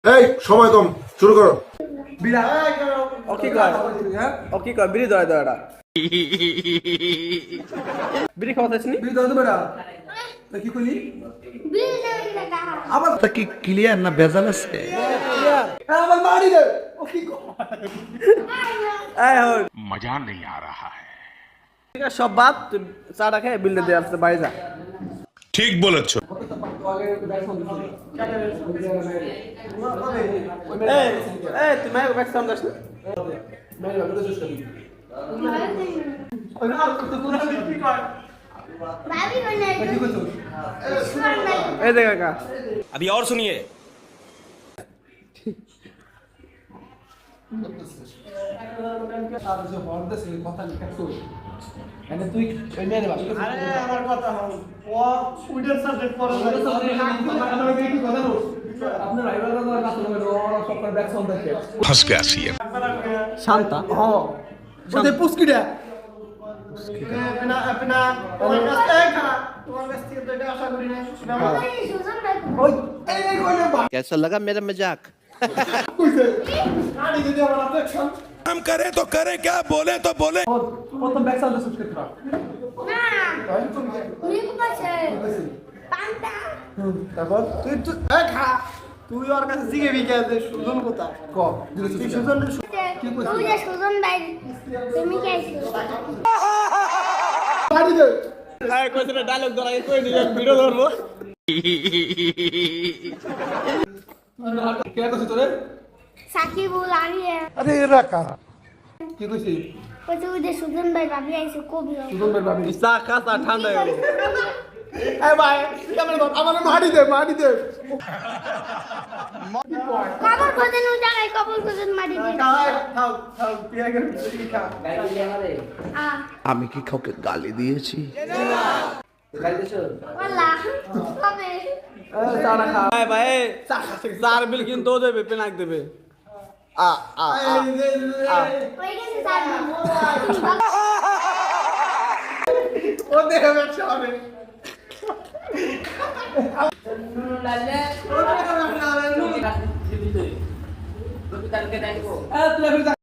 এই সময় কম, শুরু করো। কি কয় বিড়ি ধরে ধরে বিড়ি খাওয়া যাচ্ছে বিড়ি দাও তো বেটা কি কইলি আবার তা কি ক্লিয়ার না ভেজাল আছে? আমার মারি দে ও কি मजा नहीं आ रहा है। ঠিক আছে সব বাদ তুই চাটা খেয়ে বিলটা দিয়ে আসতে বাড়ি যা ठीक बोलेছো। তুই মায়ের ব্যাগ সামনে আসলে এই দেখ কাকা अभी और सुनिए কথা লিখা কই মানে তুই ওই মেরে বাবা আরে আমার কথা হল ও উইডার সাবজেক্ট পড়া যায় কথা নো আপনার রাইভার দাদা না তো ওরা সব করে ব্যাক সাউন্ড দেখে फंस गया सीएम। শান্তা ওতে পুস্কিটা তোমার কাছ থেকে তো এটা আশা করি না ওই এই কইলে कैसा लगा मेरा मजाक? কইছে গাড়ি যদি আমার দেখছাম हम करे तो करे, क्या बोले तो बोले। প্রথম ব্যাক সাউন্ড সুট করতে তারপর তুই খা তুই ওর কাছে জিগে বিকে দে সুজন কোথায় ক দিলে তুই সুজনের গাড়ি দে কইছে ডায়লগ ধরা কই নিয়ে ভিডিও ধরবো কে কইছে তোরে সাকিবুল আরিয়া আরে এরা কারা কি কইছি কইছে ওই যে সুজন ভাই ভাবি আইছে কবি সুজন ভাই ভাবি চা খাসা ঠান্ডা হয়ে গেল এই ভাই আমার মারি দে কবর কোদেন ও জায়গায় কবর কোদেন মারি দি থাও পিয়াগের কি খা আমি কি কাউকে গালি দিয়েছি? ওয়াল্লা কবে চাটা খা ভাই ভাই চার বিল কিন্তু ও দেবে পেনাক দেবে ওই গেছে স্যার ও দেবে ব্যবসা হবে তুই